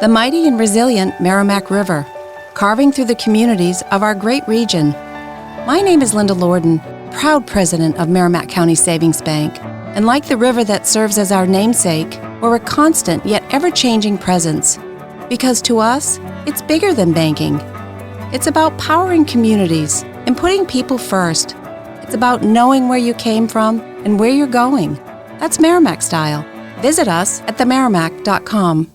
the mighty and resilient Merrimack River, carving through the communities of our great region. My name is Linda Lorden, proud president of Merrimack County Savings Bank, and like the river that serves as our namesake, we're a constant yet ever-changing presence. Because to us, it's bigger than banking. It's about powering communities and putting people first. It's about knowing where you came from and where you're going. That's Merrimack style. Visit us at themerrimack.com.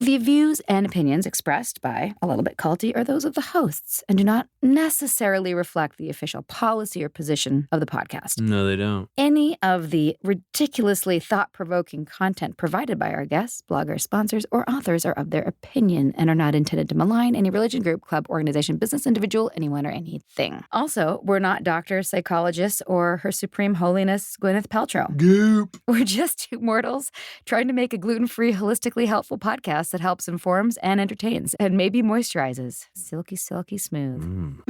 The views and opinions expressed by A Little Bit Culty are those of the hosts and do not necessarily reflect the official policy or position of the podcast. No, they don't. Any of the ridiculously thought-provoking content provided by our guests, bloggers, sponsors, or authors are of their opinion and are not intended to malign any religion, group, club, organization, business, individual, anyone, or anything. Also, we're not doctors, psychologists, or Her Supreme Holiness Gwyneth Paltrow. Goop. We're just two mortals trying to make a gluten-free, holistically helpful podcast that helps, informs, and entertains, and maybe moisturizes. Silky, silky smooth.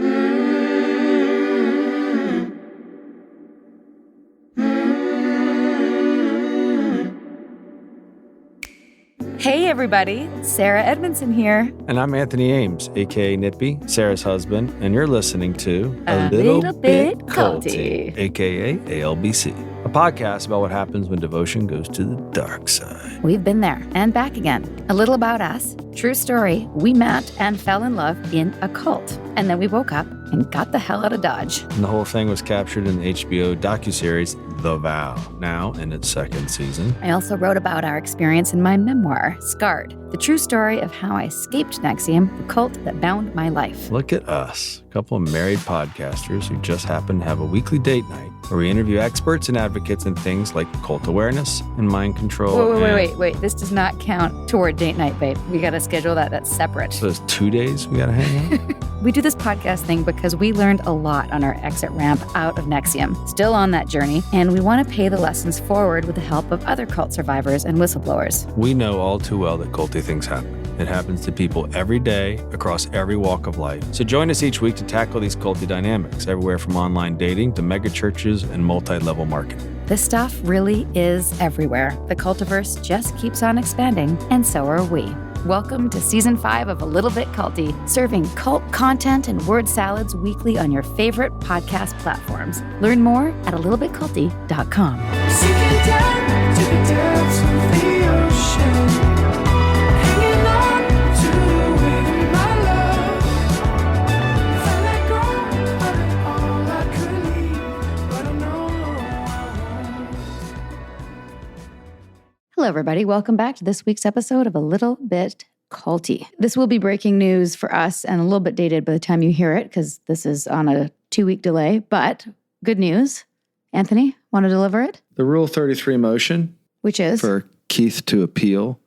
Hey, everybody. Sarah Edmondson here. And I'm Anthony Ames, a.k.a. Nippy, Sarah's husband, and you're listening to A Little Bit Culty, a.k.a. ALBC, a podcast about what happens when devotion goes to the dark side. We've been there and back again. A little about us. True story. We met and fell in love in a cult. And then we woke up and got the hell out of Dodge. And the whole thing was captured in the HBO docuseries The Vow, now in its second season. I also wrote about our experience in my memoir, Scarred, the true story of how I escaped NXIVM, the cult that bound my life. Look at us, a couple of married podcasters who just happen to have a weekly date night where we interview experts and advocates in things like cult awareness and mind control. Wait. This does not count toward date night, babe. We got to schedule that. That's separate. So there's 2 days we got to hang out? We do this podcast thing because we learned a lot on our exit ramp out of NXIVM. Still on that journey, and we want to pay the lessons forward with the help of other cult survivors and whistleblowers. We know all too well that culty things happen. It happens to people every day across every walk of life. So join us each week to tackle these culty dynamics, everywhere from online dating to mega churches and multi-level marketing. This stuff really is everywhere. The cultiverse just keeps on expanding, and so are we. Welcome to Season 5 of A Little Bit Culty, serving cult content and word salads weekly on your favorite podcast platforms. Learn more at alittlebitculty.com. Sinking down to the depths of the ocean, hanging on to the wind of my love. If I let go of it all, I could leave, but I know I won't. Hello, everybody. Welcome back to this week's episode of A Little Bit Culty. This will be breaking news for us and a little bit dated by the time you hear it because this is on a 2-week delay, but good news. Anthony, want to deliver it? The Rule 33 motion Which is? for Keith to appeal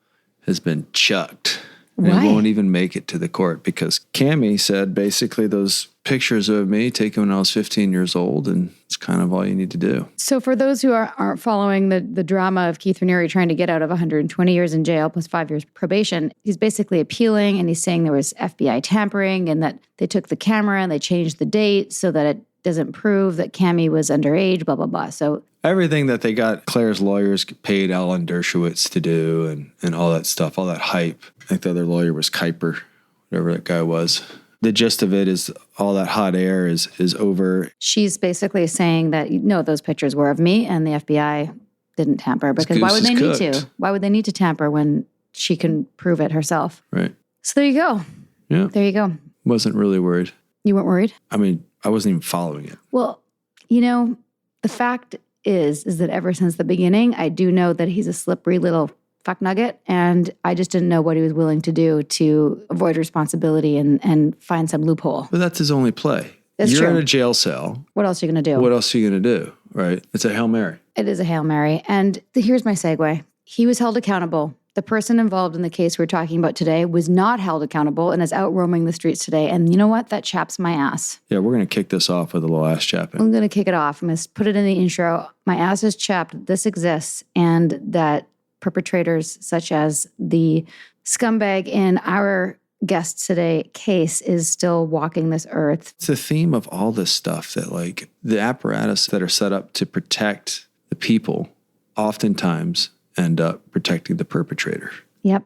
has been chucked. And Why? it won't even make it to the court because Cammie said basically those pictures of me taken when I was 15 years old, and it's kind of all you need to do. So for those who aren't following the drama of Keith Raniere trying to get out of 120 years in jail plus 5 years probation, he's basically appealing and he's saying there was FBI tampering and that they took the camera and they changed the date so that it doesn't prove that Cammie was underage, blah, blah, blah. So Everything that they got Claire's lawyers paid Alan Dershowitz to do and all that stuff, all that hype. I think the other lawyer was Kuiper, whatever that guy was. The gist of it is all that hot air is over. she's basically saying that, no, those pictures were of me and the FBI didn't tamper because why would they need to? Why would they need to tamper when she can prove it herself? Right. So there you go. Yeah. There you go. Wasn't really worried. You weren't worried? I mean, I wasn't even following it. Well, you know, the fact is that ever since the beginning, I do know that he's a slippery little fuck nugget, and I just didn't know what he was willing to do to avoid responsibility and find some loophole. But that's his only play. That's You're true. in a jail cell. What else are you going to do? What else are you going to do? Right? It's a Hail Mary. It is a Hail Mary. And here's my segue. He was held accountable. The person involved in the case we're talking about today was not held accountable and is out roaming the streets today. And you know what? That chaps my ass. Yeah, we're going to kick this off with a little ass chapping. I'm going to kick it off. I'm going to put it in the intro. My ass is chapped. This exists. And that perpetrators such as the scumbag in our guest today case is still walking this earth. It's the theme of all this stuff that like the apparatus that are set up to protect the people oftentimes end up protecting the perpetrator. Yep.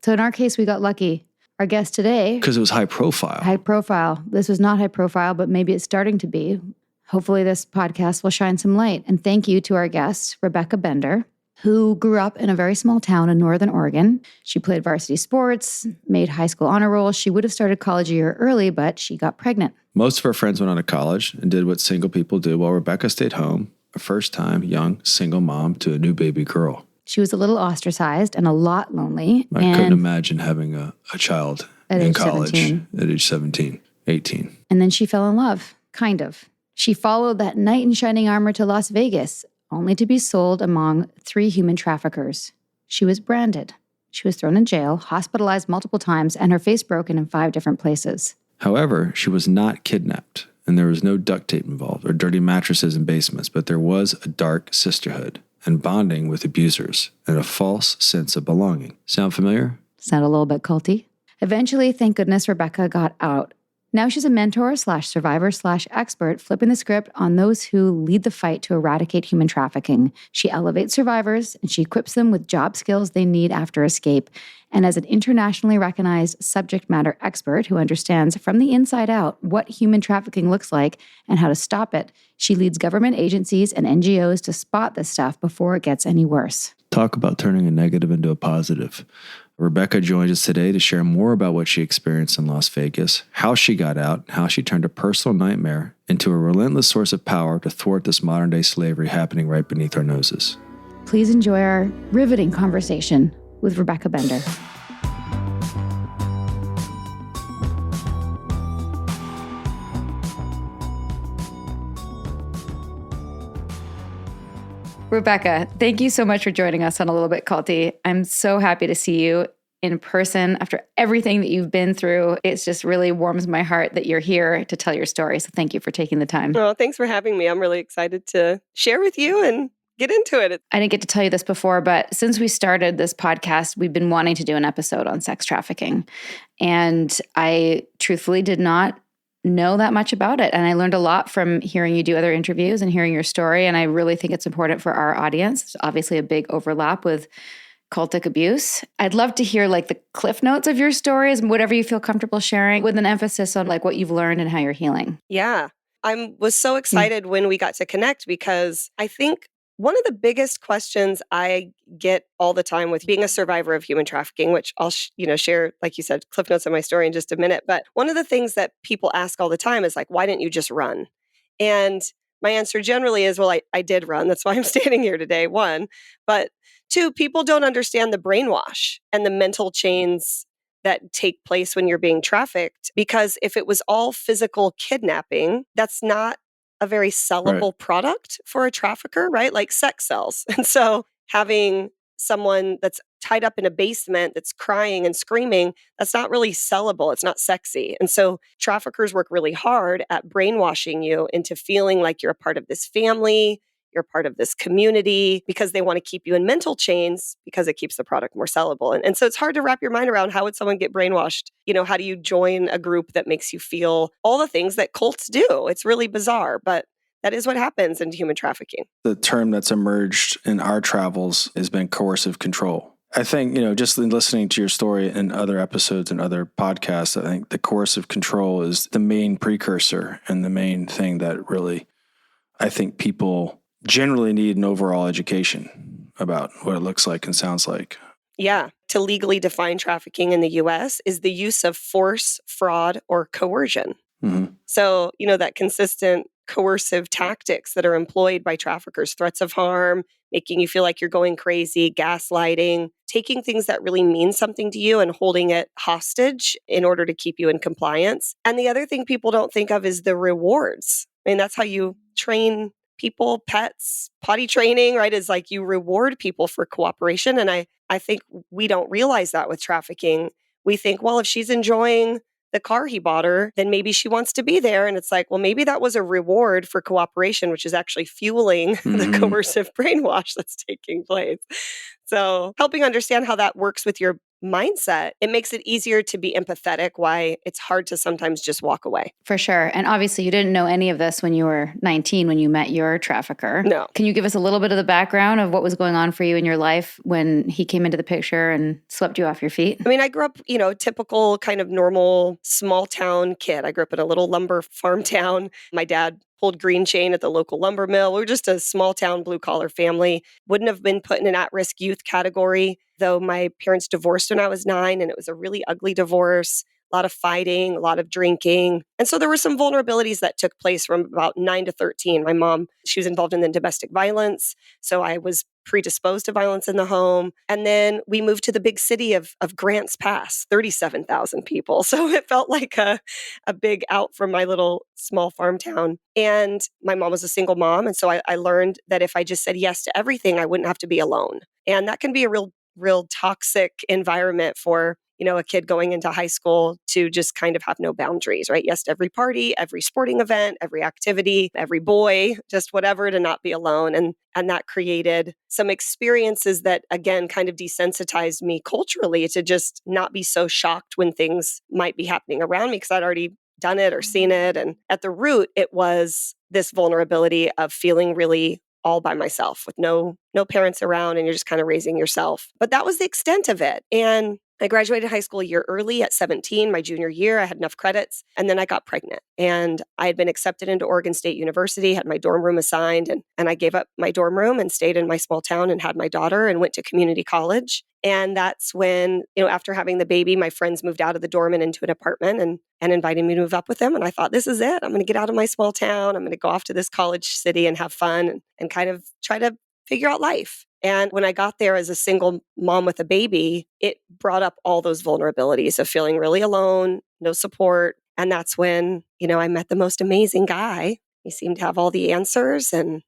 So in our case, we got lucky. Our guest today, Because it was high profile. high profile. This was not high profile, but maybe it's starting to be. Hopefully this podcast will shine some light. And thank you to our guest, Rebecca Bender, who grew up in a very small town in Northern Oregon. She played varsity sports, made high school honor roll. She would have started college a year early, but she got pregnant. Most of her friends went on to college and did what single people do, while Rebecca stayed home, a first-time young single mom to a new baby girl. She was a little ostracized and a lot lonely. I couldn't imagine having a child At in age college 17. at age 17, 18. And then she fell in love, kind of. She followed that knight in shining armor to Las Vegas, only to be sold among 3 human traffickers. She was branded. She was thrown in jail, hospitalized multiple times, and her face broken in 5 different places. However, she was not kidnapped, and there was no duct tape involved or dirty mattresses in basements, but there was a dark sisterhood and bonding with abusers and a false sense of belonging. Sound familiar? Sound a little bit culty? Eventually, thank goodness, Rebecca got out. Now she's a mentor / survivor / expert, flipping the script on those who lead the fight to eradicate human trafficking. She elevates survivors and she equips them with job skills they need after escape. And as an internationally recognized subject matter expert who understands from the inside out what human trafficking looks like and how to stop it, she leads government agencies and NGOs to spot this stuff before it gets any worse. Talk about turning a negative into a positive. Rebecca joins us today to share more about what she experienced in Las Vegas, how she got out, how she turned a personal nightmare into a relentless source of power to thwart this modern-day slavery happening right beneath our noses. Please enjoy our riveting conversation with Rebecca Bender. Rebecca, thank you so much for joining us on A Little Bit Culty. I'm so happy to see you in person after everything that you've been through. It just really warms my heart that you're here to tell your story. So thank you for taking the time. Well, thanks for having me. I'm really excited to share with you and get into it. I didn't get to tell you this before, but since we started this podcast, we've been wanting to do an episode on sex trafficking. And I truthfully did not know that much about it. And I learned a lot from hearing you do other interviews and hearing your story. And I really think it's important for our audience. There's obviously a big overlap with cultic abuse. I'd love to hear like the cliff notes of your stories, whatever you feel comfortable sharing, with an emphasis on like what you've learned and how you're healing. Yeah. I was so excited when we got to connect because I think one of the biggest questions I get all the time with being a survivor of human trafficking, which I'll share, like you said, cliff notes of my story in just a minute. But one of the things that people ask all the time is like, why didn't you just run? And my answer generally is, well, I did run. That's why I'm standing here today, 1. But 2, people don't understand the brainwash and the mental chains that take place when you're being trafficked. Because if it was all physical kidnapping, that's not a very sellable product for a trafficker, right? Like sex sells. And so having someone that's tied up in a basement that's crying and screaming, that's not really sellable. It's not sexy. And so traffickers work really hard at brainwashing you into feeling like you're a part of this family, you're part of this community, because they want to keep you in mental chains because it keeps the product more sellable. And so it's hard to wrap your mind around, how would someone get brainwashed? How do you join a group that makes you feel all the things that cults do? It's really bizarre, but that is what happens in human trafficking. The term that's emerged in our travels has been coercive control. I think, just in listening to your story and other episodes and other podcasts, I think the coercive control is the main precursor and the main thing that really, I think people generally need an overall education about what it looks like and sounds like. Yeah. To legally define trafficking in the U.S. is the use of force, fraud, or coercion. Mm-hmm. So, that consistent coercive tactics that are employed by traffickers, threats of harm, making you feel like you're going crazy, gaslighting, taking things that really mean something to you and holding it hostage in order to keep you in compliance. And the other thing people don't think of is the rewards. I mean, that's how you train people, pets, potty training, right? Is like you reward people for cooperation. And I think we don't realize that with trafficking. We think, well, if she's enjoying the car he bought her, then maybe she wants to be there. And it's like, well, maybe that was a reward for cooperation, which is actually fueling the coercive brainwash that's taking place. So helping understand how that works with your mindset, it makes it easier to be empathetic, why it's hard to sometimes just walk away. For sure. And obviously, you didn't know any of this when you were 19 when you met your trafficker. No. Can you give us a little bit of the background of what was going on for you in your life when he came into the picture and swept you off your feet? I mean, I grew up, typical kind of normal small town kid. I grew up in a little lumber farm town. My dad pulled green chain at the local lumber mill. We were just a small town blue collar family. Wouldn't have been put in an at-risk youth category, though my parents divorced when I was 9, and it was a really ugly divorce. A lot of fighting, a lot of drinking. And so there were some vulnerabilities that took place from about 9 to 13. My mom, she was involved in the domestic violence. So I was predisposed to violence in the home. And then we moved to the big city of Grants Pass, 37,000 people. So it felt like a big out from my little small farm town. And my mom was a single mom. And so I learned that if I just said yes to everything, I wouldn't have to be alone. And that can be a real toxic environment for a kid going into high school to just kind of have no boundaries, right? Yes to every party, every sporting event, every activity, every boy, just whatever, to not be alone. And that created some experiences that, again, kind of desensitized me culturally to just not be so shocked when things might be happening around me because I'd already done it or seen it. And at the root, it was this vulnerability of feeling really all by myself with no parents around, and you're just kind of raising yourself. But that was the extent of it. And I graduated high school a year early at 17, my junior year. I had enough credits, and then I got pregnant. And I had been accepted into Oregon State University, had my dorm room assigned, and I gave up my dorm room and stayed in my small town and had my daughter and went to community college. And that's when, after having the baby, my friends moved out of the dorm and into an apartment and invited me to move up with them. And I thought, this is it. I'm going to get out of my small town. I'm going to go off to this college city and have fun and kind of try to figure out life. And when I got there as a single mom with a baby, it brought up all those vulnerabilities of feeling really alone, no support. And that's when, I met the most amazing guy. He seemed to have all the answers, and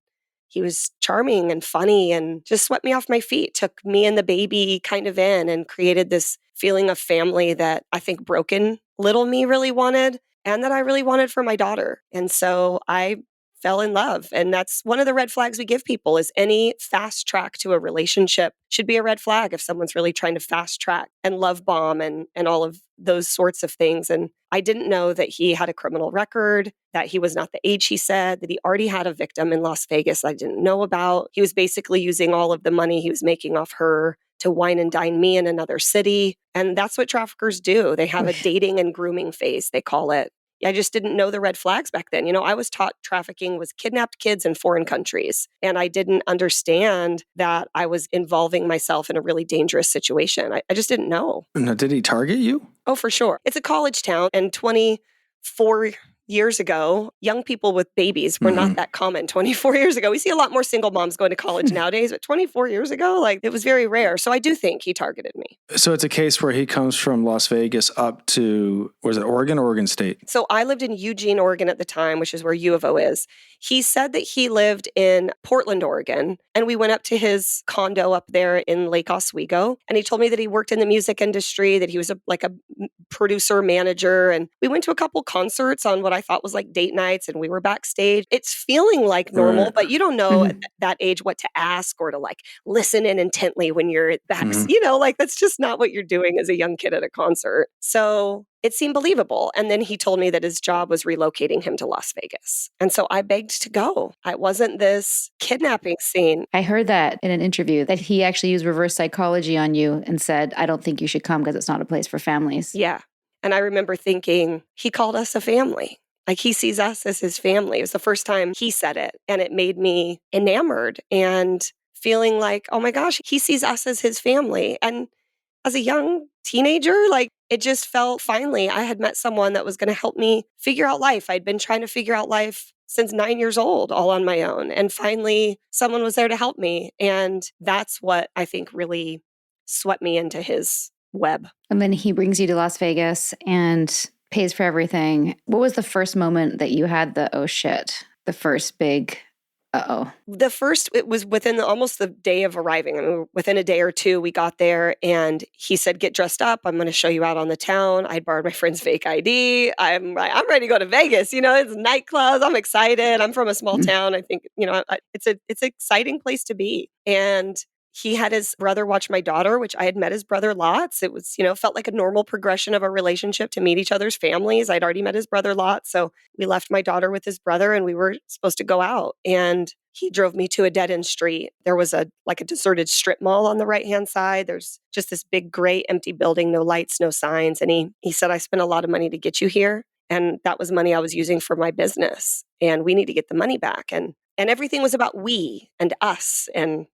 he was charming and funny and just swept me off my feet, took me and the baby kind of in and created this feeling of family that I think broken little me really wanted and that I really wanted for my daughter. And so I fell in love. And that's one of the red flags we give people is any fast track to a relationship should be a red flag if someone's really trying to fast track and love bomb and all of those sorts of things. And I didn't know that he had a criminal record, that he was not the age he said, that he already had a victim in Las Vegas I didn't know about. He was basically using all of the money he was making off her to wine and dine me in another city. And that's what traffickers do. They have a dating and grooming phase, they call it. I just didn't know the red flags back then. I was taught trafficking was kidnapped kids in foreign countries. And I didn't understand that I was involving myself in a really dangerous situation. I just didn't know. Now, did he target you? Oh, for sure. It's a college town. And 24 years ago, young people with babies were not that common 24 years ago. We see a lot more single moms going to college nowadays, but 24 years ago, it was very rare. So I do think he targeted me. So it's a case where he comes from Las Vegas up to, was it Oregon or Oregon State? So I lived in Eugene, Oregon at the time, which is where U of O is. He said that he lived in Portland, Oregon, and we went up to his condo up there in Lake Oswego. And he told me that he worked in the music industry, that he was a producer manager. And we went to a couple concerts on what I thought was like date nights, and we were backstage. It's feeling like normal, but you don't know at that age what to ask or to listen in intently when you're back. That's just not what you're doing as a young kid at a concert. So it seemed believable. And then he told me that his job was relocating him to Las Vegas. And so I begged to go. It wasn't this kidnapping scene. I heard that in an interview that he actually used reverse psychology on you and said, I don't think you should come because it's not a place for families. Yeah. And I remember thinking, he called us a family. He sees us as his family. It was the first time he said it. And it made me enamored and feeling like, oh my gosh, he sees us as his family. And as a young teenager, it just felt finally I had met someone that was going to help me figure out life. I'd been trying to figure out life since 9 years old, all on my own. And finally, someone was there to help me. And that's what I think really swept me into his web. And then he brings you to Las Vegas and pays for everything. What was the first moment that you had the the first big The first, it was within almost the day of arriving. I mean, within a day or two, we got there and he said, get dressed up. I'm going to show you out on the town. I'd borrowed my friend's fake ID. I'm ready to go to Vegas. It's nightclubs. I'm excited. I'm from a small town. I think, it's an exciting place to be. And he had his brother watch my daughter, which I had met his brother lots. It was, felt like a normal progression of a relationship to meet each other's families. I'd already met his brother lots. So we left my daughter with his brother and we were supposed to go out. And he drove me to a dead end street. There was a deserted strip mall on the right-hand side. There's just this big gray empty building, no lights, no signs. And he said, I spent a lot of money to get you here. And that was money I was using for my business. And we need to get the money back. And everything was about we and us. And,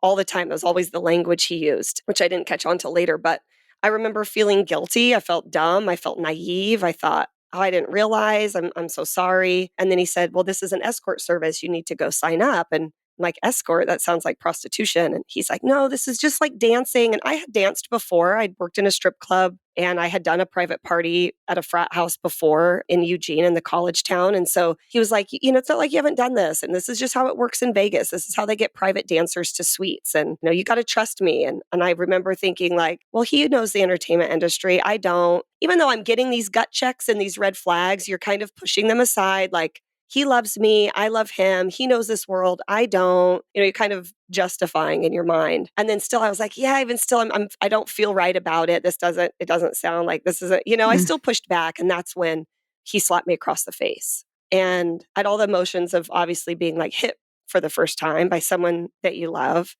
all the time, that was always the language he used, which I didn't catch on till later. But I remember feeling guilty. I felt dumb. I felt naive. I thought, oh, I didn't realize. I'm so sorry. And then he said, well, this is an escort service. You need to go sign up. And I'm like, escort? That sounds like prostitution. And he's like, no, this is just like dancing. And I had danced before. I'd worked in a strip club and I had done a private party at a frat house before in Eugene in the college town. And so he was like, it's not like you haven't done this. And this is just how it works in Vegas. This is how they get private dancers to suites. And, you got to trust me. And I remember thinking like, well, he knows the entertainment industry. I don't. Even though I'm getting these gut checks and these red flags, you're kind of pushing them aside. Like, he loves me. I love him. He knows this world. I don't. You're kind of justifying in your mind. And then still, I was like, yeah, even still, I don't feel right about it. It doesn't sound like this isn't, I still pushed back. And that's when he slapped me across the face. And I had all the emotions of obviously being like hit for the first time by someone that you love.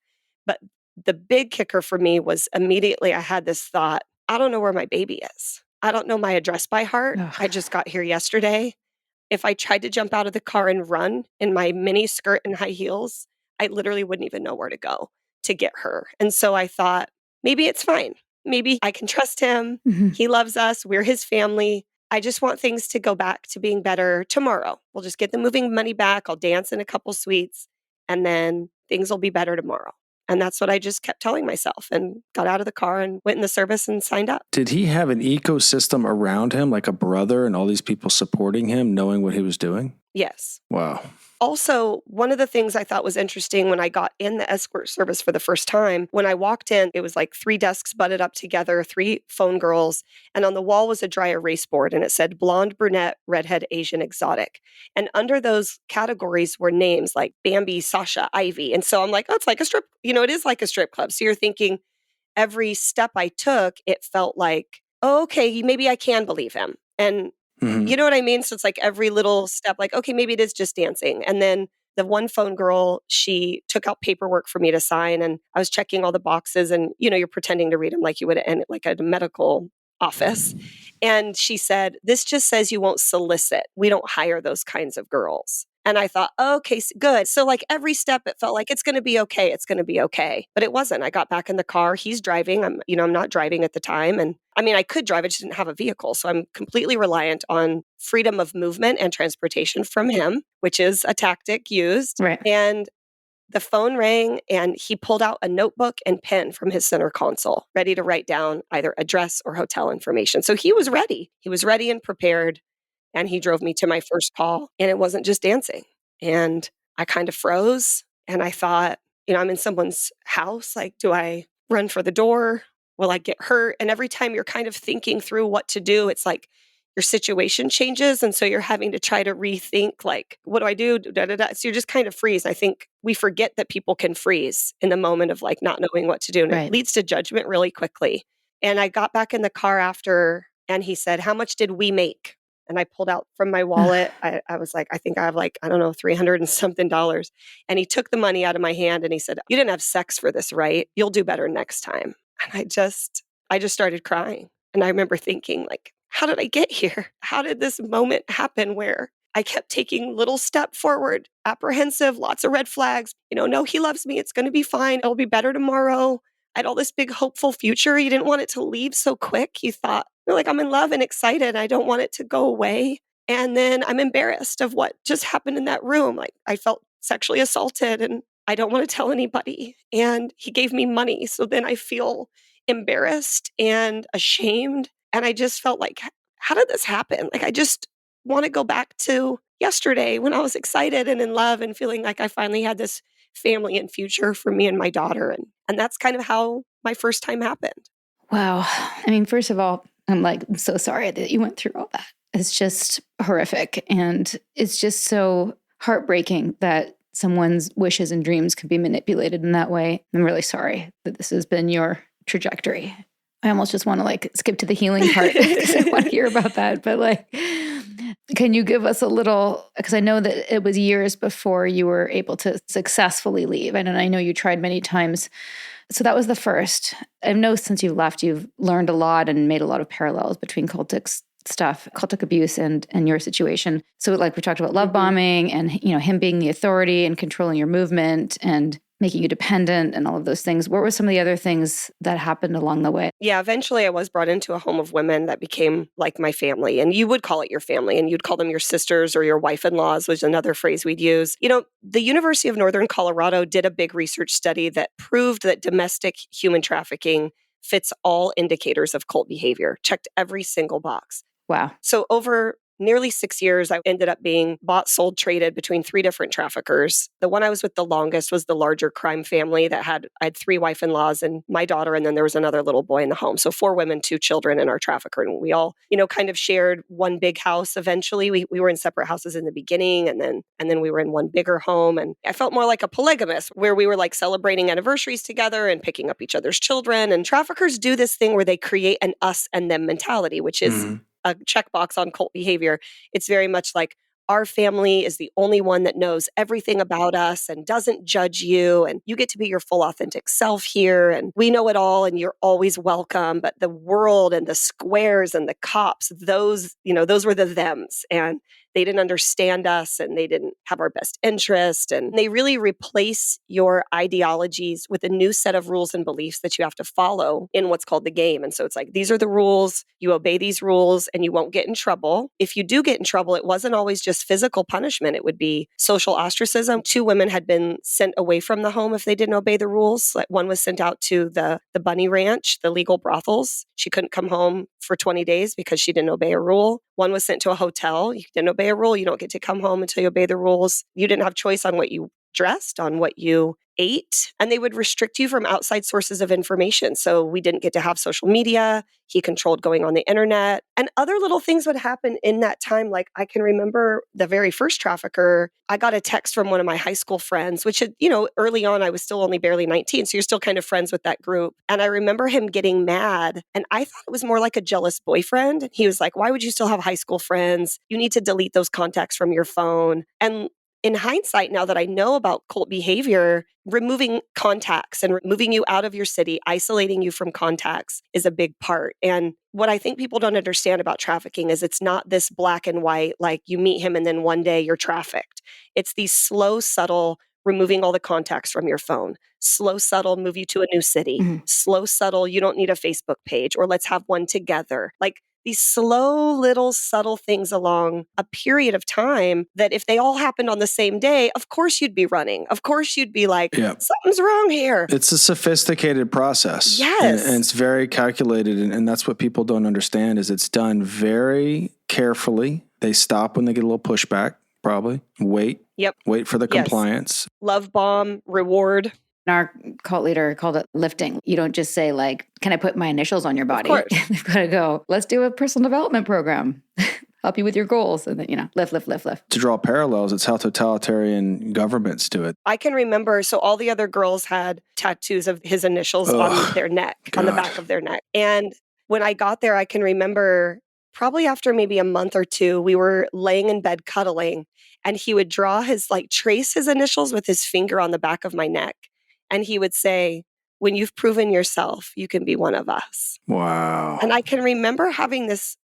But the big kicker for me was immediately I had this thought, I don't know where my baby is. I don't know my address by heart. Ugh. I just got here yesterday. If I tried to jump out of the car and run in my mini skirt and high heels, I literally wouldn't even know where to go to get her. And so I thought, maybe it's fine. Maybe I can trust him. Mhm. He loves us. We're his family. I just want things to go back to being better tomorrow. We'll just get the moving money back. I'll dance in a couple suites and then things will be better tomorrow. And that's what I just kept telling myself and got out of the car and went in the service and signed up. Did he have an ecosystem around him, like a brother and all these people supporting him, knowing what he was doing? Yes. Wow. Also, one of the things I thought was interesting when I got in the escort service for the first time, when I walked in, it was like 3 desks butted up together, 3 phone girls, and on the wall was a dry erase board, and it said blonde, brunette, redhead, Asian, exotic. And under those categories were names like Bambi, Sasha, Ivy. And so I'm like, oh, it's like a strip, it is like a strip club. So you're thinking every step I took, it felt like, oh, okay, maybe I can believe him. And you know what I mean? So it's like every little step, like, okay, maybe it is just dancing. And then the one phone girl, she took out paperwork for me to sign and I was checking all the boxes and, you're pretending to read them like you would in like a medical office. And she said, this just says you won't solicit. We don't hire those kinds of girls. And I thought, okay, good. So like every step, it felt like it's going to be okay. It's going to be okay. But it wasn't. I got back in the car. He's driving. I'm not driving at the time. And I could drive. I just didn't have a vehicle. So I'm completely reliant on freedom of movement and transportation from him, which is a tactic used. Right. And the phone rang and he pulled out a notebook and pen from his center console, ready to write down either address or hotel information. So he was ready. He was ready and prepared. And he drove me to my first call and it wasn't just dancing. And I kind of froze and I thought, I'm in someone's house. Like, do I run for the door? Will I get hurt? And every time you're kind of thinking through what to do, it's like your situation changes. And so you're having to try to rethink, like, what do I do? So you're just kind of freeze. I think we forget that people can freeze in the moment of like not knowing what to do. And Right. it leads to judgment really quickly. And I got back in the car after and he said, how much did we make? And I pulled out from my wallet. I was like, I think I have like, I don't know, $300 and something. And he took the money out of my hand and he said, you didn't have sex for this, right? You'll do better next time. And I just started crying. And I remember thinking like, how did I get here? How did this moment happen where I kept taking little step forward, apprehensive, lots of red flags. No, he loves me. It's going to be fine. It'll be better tomorrow. I had all this big hopeful future. You didn't want it to leave so quick. You thought, like, I'm in love and excited. I don't want it to go away. And then I'm embarrassed of what just happened in that room. Like I felt sexually assaulted and I don't want to tell anybody. And he gave me money. So then I feel embarrassed and ashamed. And I just felt like, how did this happen? Like, I just want to go back to yesterday when I was excited and in love and feeling like I finally had this family and future for me and my daughter. And that's kind of how my first time happened. Wow. First of all, I'm so sorry that you went through all that. It's just horrific. And it's just so heartbreaking that someone's wishes and dreams could be manipulated in that way. I'm really sorry that this has been your trajectory. I almost just want to like skip to the healing part because I want to hear about that. But like, can you give us a little, because I know that it was years before you were able to successfully leave. And I know you tried many times. So that was the first. I know since you've left, you've learned a lot and made a lot of parallels between cultic stuff, cultic abuse and your situation. So like we talked about love bombing and, him being the authority and controlling your movement and making you dependent and all of those things. What were some of the other things that happened along the way? Yeah, eventually I was brought into a home of women that became like my family. And you would call it your family, and you'd call them your sisters or your wife-in-laws, was another phrase we'd use. The University of Northern Colorado did a big research study that proved that domestic human trafficking fits all indicators of cult behavior, checked every single box. Wow. So over nearly 6 years, I ended up being bought, sold, traded between 3 different traffickers. The one I was with the longest was the larger crime family I had 3 wife-in-laws and my daughter, and then there was another little boy in the home. So 4 women, 2 children, and our trafficker. And we all, kind of shared one big house eventually. We were in separate houses in the beginning, and then we were in one bigger home. And I felt more like a polygamist where we were like celebrating anniversaries together and picking up each other's children. And traffickers do this thing where they create an us and them mentality, which is a checkbox on cult behavior. It's very much like our family is the only one that knows everything about us and doesn't judge you. And you get to be your full authentic self here. And we know it all and you're always welcome. But the world and the squares and the cops, those were the thems. And they didn't understand us and they didn't have our best interest. And they really replace your ideologies with a new set of rules and beliefs that you have to follow in what's called the game. And so it's like, these are the rules, you obey these rules and you won't get in trouble. If you do get in trouble, it wasn't always just physical punishment. It would be social ostracism. 2 women had been sent away from the home if they didn't obey the rules. Like one was sent out to the bunny ranch, the legal brothels. She couldn't come home for 20 days because she didn't obey a rule. One was sent to a hotel. You didn't obey a rule. You don't get to come home until you obey the rules. You didn't have choice on what you dressed, on what you ate, and they would restrict you from outside sources of information. So we didn't get to have social media. He controlled going on the internet, and other little things would happen in that time. Like I can remember the very first trafficker, I got a text from one of my high school friends, which had, early on, I was still only barely 19. So you're still kind of friends with that group. And I remember him getting mad, and I thought it was more like a jealous boyfriend. He was like, why would you still have high school friends? You need to delete those contacts from your phone. And in hindsight, now that I know about cult behavior, removing contacts and removing you out of your city, isolating you from contacts is a big part. And what I think people don't understand about trafficking is it's not this black and white, like you meet him and then one day you're trafficked. It's these slow, subtle, removing all the contacts from your phone, slow, subtle, move you to a new city, slow, subtle, you don't need a Facebook page, or let's have one together. Like these slow, little, subtle things along a period of time that if they all happened on the same day, of course you'd be running. Of course you'd be like, something's wrong here. It's a sophisticated process. Yes. And it's very calculated. And that's what people don't understand is it's done very carefully. They stop when they get a little pushback, probably. Wait. Yep. Wait for the compliance. Love bomb, reward. Our cult leader called it lifting. You don't just say like, can I put my initials on your body? Of course. They've got to go, let's do a personal development program. Help you with your goals. And then, lift. To draw parallels, it's how totalitarian governments do it. I can remember, so all the other girls had tattoos of his initials on their neck, on the back of their neck. And when I got there, I can remember probably after maybe a month or 2, we were laying in bed cuddling, and he would trace his initials with his finger on the back of my neck. And he would say, when you've proven yourself, you can be one of us. Wow. And I can remember having this,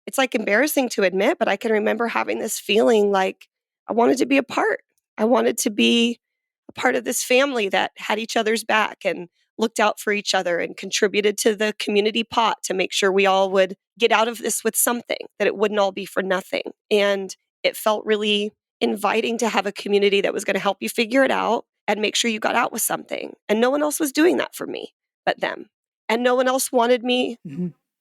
it's like embarrassing to admit, but I can remember having this feeling like I wanted to be a part. I wanted to be a part of this family that had each other's back and looked out for each other and contributed to the community pot to make sure we all would get out of this with something, that it wouldn't all be for nothing. And it felt really inviting to have a community that was going to help you figure it out and make sure you got out with something. And no one else was doing that for me but them. And no one else wanted me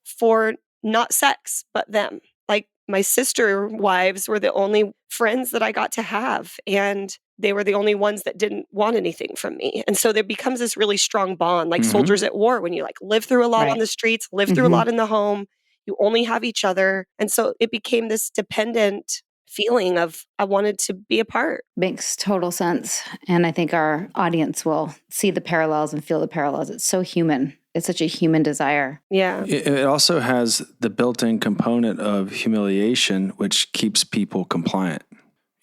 for not sex but them. Like my sister wives were the only friends that I got to have. And they were the only ones that didn't want anything from me. And so there becomes this really strong bond, like soldiers at war, when you like live through a lot on the streets, live through a lot in the home, you only have each other. And so it became this dependent feeling of I wanted to be a part. Makes total sense. And I think our audience will see the parallels and feel the parallels. It's so human. It's such a human desire. Yeah. It also has the built-in component of humiliation, which keeps people compliant.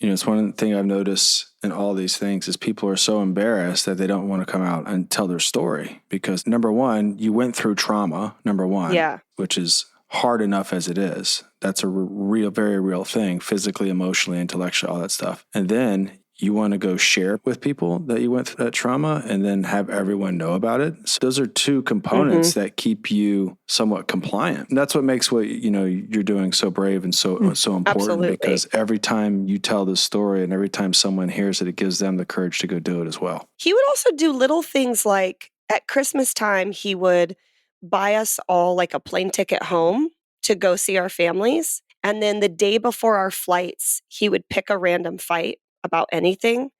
It's one thing I've noticed in all these things is people are so embarrassed that they don't want to come out and tell their story because number one, you went through trauma, Yeah. which is hard enough as it is. That's a real, very real thing, physically, emotionally, intellectually, all that stuff. And then you want to go share with people that you went through that trauma and then have everyone know about it. So those are two components that keep you somewhat compliant. And that's what makes what you're doing so brave and so important. Absolutely. Because every time you tell the story and every time someone hears it, it gives them the courage to go do it as well. He would also do little things like at Christmas time, he would buy us all like a plane ticket home to go see our families. And then the day before our flights, he would pick a random fight about anything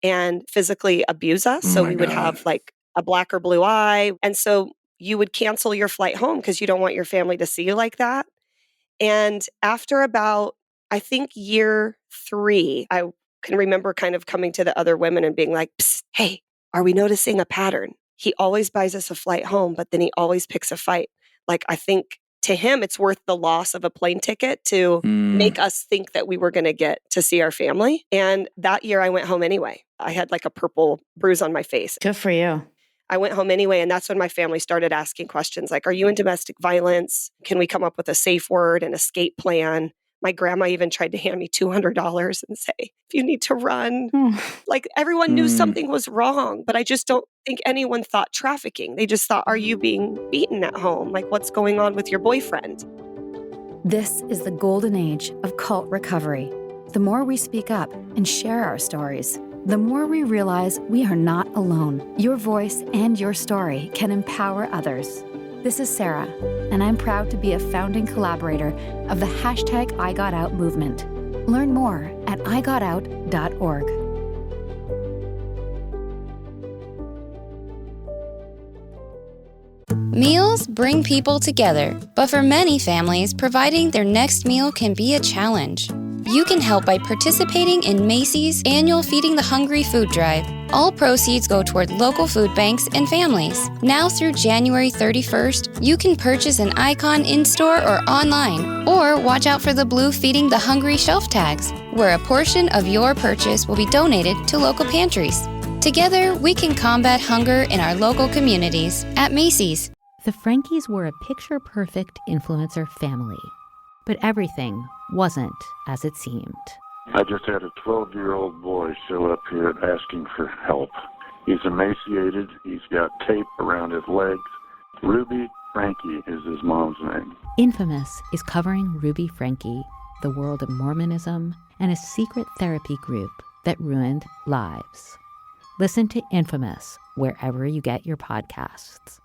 and physically abuse us. So we would have like a black or blue eye. And so you would cancel your flight home because you don't want your family to see you like that. And after about, I think, year 3, I can remember kind of coming to the other women and being like, "Psst, hey, are we noticing a pattern? He always buys us a flight home, but then he always picks a fight." Like, I think to him, it's worth the loss of a plane ticket to make us think that we were going to get to see our family. And that year I went home anyway. I had like a purple bruise on my face. Good for you. I went home anyway. And that's when my family started asking questions like, are you in domestic violence? Can we come up with a safe word and escape plan? My grandma even tried to hand me $200 and say, if you need to run. Like everyone knew something was wrong, but I just don't think anyone thought trafficking. They just thought, are you being beaten at home? Like what's going on with your boyfriend? This is the golden age of cult recovery. The more we speak up and share our stories, the more we realize we are not alone. Your voice and your story can empower others. This is Sarah, and I'm proud to be a founding collaborator of the #IGotOut movement. Learn more at igotout.org. Meals bring people together, but for many families, providing their next meal can be a challenge. You can help by participating in Macy's annual Feeding the Hungry food drive. All proceeds go toward local food banks and families. Now through January 31st, you can purchase an icon in-store or online, or watch out for the blue Feeding the Hungry shelf tags, where a portion of your purchase will be donated to local pantries. Together, we can combat hunger in our local communities at Macy's. The Frankies were a picture-perfect influencer family, but everything wasn't as it seemed. I just had a 12-year-old boy show up here asking for help. He's emaciated. He's got tape around his legs. Ruby Frankie is his mom's name. Infamous is covering Ruby Frankie, the world of Mormonism, and a secret therapy group that ruined lives. Listen to Infamous wherever you get your podcasts.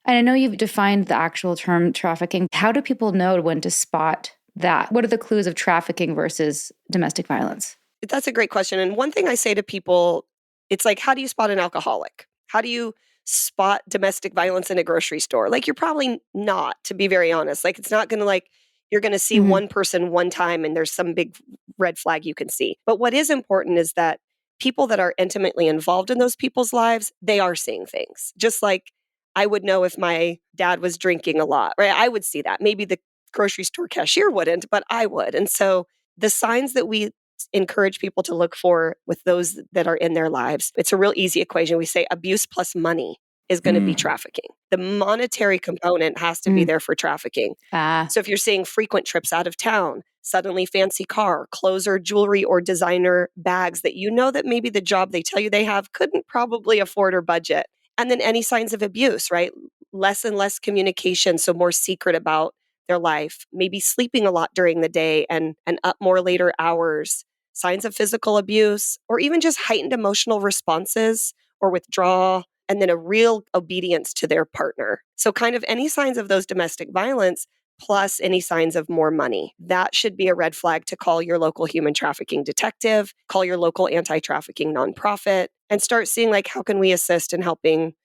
And I know you've defined the actual term trafficking. How do people know when to spot that? What are the clues of trafficking versus domestic violence? That's a great question. And one thing I say to people, it's like, how do you spot an alcoholic? How do you spot domestic violence in a grocery store? Like, you're probably not, to be very honest. Like, it's not going to you're going to see one person one time and there's some big red flag you can see. But what is important is that people that are intimately involved in those people's lives, they are seeing things. Just like I would know if my dad was drinking a lot, right? I would see that. Maybe the grocery store cashier wouldn't, but I would. And so the signs that we encourage people to look for with those that are in their lives, it's a real easy equation. We say abuse plus money is going to be trafficking. The monetary component has to be there for trafficking. So if you're seeing frequent trips out of town, suddenly fancy car, clothes or jewelry or designer bags that you know that maybe the job they tell you they have couldn't probably afford or budget. And then any signs of abuse, right? Less and less communication, so more secret about their life, maybe sleeping a lot during the day and up more later hours, signs of physical abuse, or even just heightened emotional responses or withdrawal, and then a real obedience to their partner. So kind of any signs of those domestic violence plus any signs of more money. That should be a red flag to call your local human trafficking detective, call your local anti-trafficking nonprofit, and start seeing like, how can we assist in helping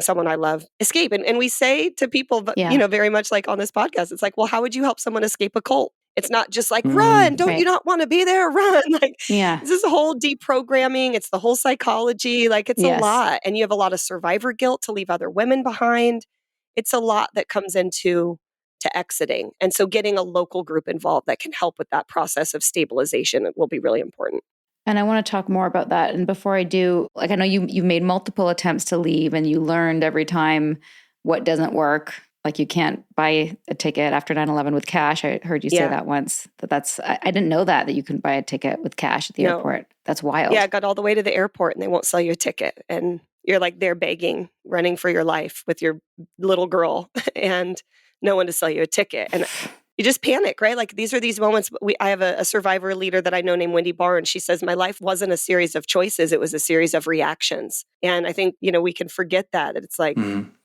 someone I love escape? And we say to people, very much like on this podcast, it's like, well, how would you help someone escape a cult? It's not just like, run, don't you Right. not want to be there? Run. Like, Yeah. this is a whole deprogramming. It's the whole psychology. Like, it's a Yes. lot. And you have a lot of survivor guilt to leave other women behind. It's a lot that comes into to exiting. And so getting a local group involved that can help with that process of stabilization will be really important. And I want to talk more about that. And before I do, like, I know you've made multiple attempts to leave and you learned every time what doesn't work. Like, you can't buy a ticket after 9/11 with cash. I heard you say Yeah. that once. I didn't know that you couldn't buy a ticket with cash at the No. airport. That's wild. Yeah, I got all the way to the airport and they won't sell you a ticket. And you're like there begging, running for your life with your little girl and no one to sell you a ticket. And you just panic, right? Like, these are these moments. I have a survivor leader that I know named Wendy Barr, and she says, my life wasn't a series of choices. It was a series of reactions. And I think, we can forget that it's like,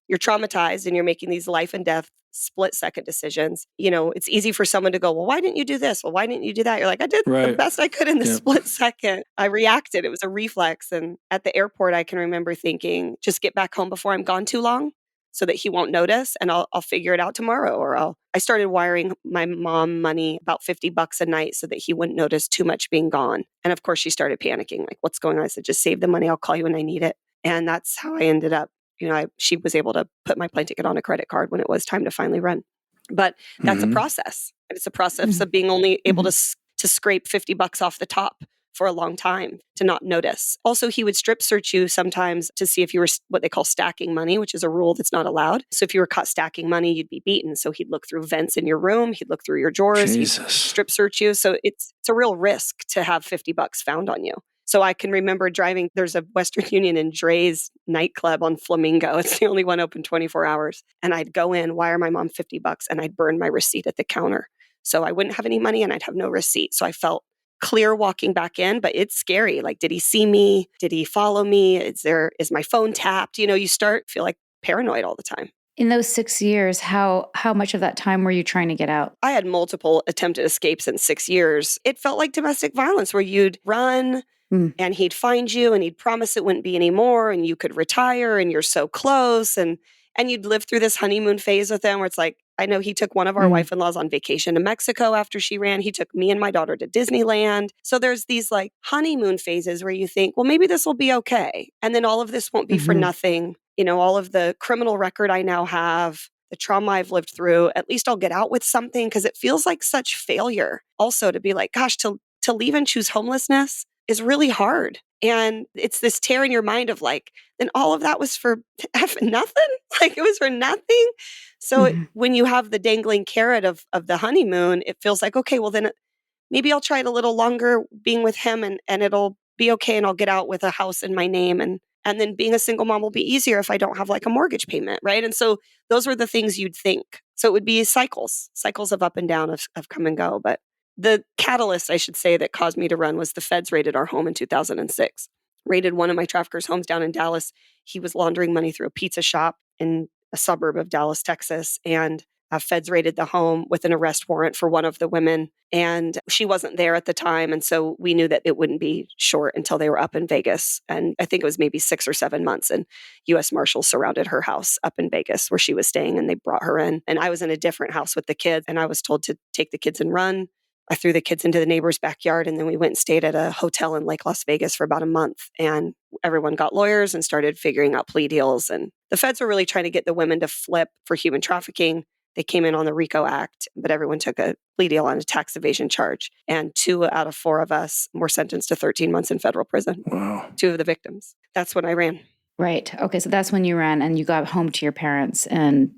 you're traumatized and you're making these life and death split second decisions. It's easy for someone to go, well, why didn't you do this? Well, why didn't you do that? You're like, I did the Right. best I could in the Yep. split second. I reacted. It was a reflex. And at the airport, I can remember thinking, just get back home before I'm gone too long so that he won't notice, and I'll figure it out tomorrow. Or I started wiring my mom money, about $50 a night, so that he wouldn't notice too much being gone. And of course, she started panicking, like, what's going on? I said, just save the money. I'll call you when I need it. And that's how I ended up. She was able to put my plane ticket on a credit card when it was time to finally run. But that's a process. And it's a process of being only able to scrape $50 off the top for a long time to not notice. Also, he would strip search you sometimes to see if you were what they call stacking money, which is a rule that's not allowed. So if you were caught stacking money, you'd be beaten. So he'd look through vents in your room. He'd look through your drawers. He'd strip search you. So it's a real risk to have $50 found on you. So I can remember driving, there's a Western Union and Dre's nightclub on Flamingo. It's the only one open 24 hours. And I'd go in, wire my mom $50, and I'd burn my receipt at the counter. So I wouldn't have any money and I'd have no receipt. So I felt clear walking back in, but it's scary. Like, did he see me? Did he follow me? Is my phone tapped? You start feel like paranoid all the time. In those 6 years, how much of that time were you trying to get out? I had multiple attempted escapes in 6 years. It felt like domestic violence where you'd run and he'd find you and he'd promise it wouldn't be anymore and you could retire and you're so close. And you'd live through this honeymoon phase with him where it's like, I know he took one of our wife-in-laws on vacation to Mexico after she ran. He took me and my daughter to Disneyland. So there's these like honeymoon phases where you think, well, maybe this will be okay. And then all of this won't be for nothing. All of the criminal record I now have, the trauma I've lived through, at least I'll get out with something, because it feels like such failure. Also to be like, gosh, to leave and choose homelessness is really hard. And it's this tear in your mind of like, then all of that was for nothing? Like, it was for nothing? So when you have the dangling carrot of the honeymoon, it feels like, okay, well then maybe I'll try it a little longer being with him and it'll be okay and I'll get out with a house in my name. And then being a single mom will be easier if I don't have like a mortgage payment, right? And so those were the things you'd think. So it would be cycles of up and down, of come and go. But the catalyst, I should say, that caused me to run was the feds raided our home in 2006. Raided one of my traffickers' homes down in Dallas. He was laundering money through a pizza shop in a suburb of Dallas, Texas. And feds raided the home with an arrest warrant for one of the women. And she wasn't there at the time. And so we knew that it wouldn't be short until they were up in Vegas. And I think it was maybe 6 or 7 months. And U.S. Marshals surrounded her house up in Vegas where she was staying, and they brought her in. And I was in a different house with the kids, and I was told to take the kids and run. I threw the kids into the neighbor's backyard, and then we went and stayed at a hotel in Lake Las Vegas for about a month. And everyone got lawyers and started figuring out plea deals. And the feds were really trying to get the women to flip for human trafficking. They came in on the RICO Act, but everyone took a plea deal on a tax evasion charge. And 2 out of 4 of us were sentenced to 13 months in federal prison. Wow. 2 of the victims. That's when I ran. Right. Okay. So that's when you ran and you got home to your parents. And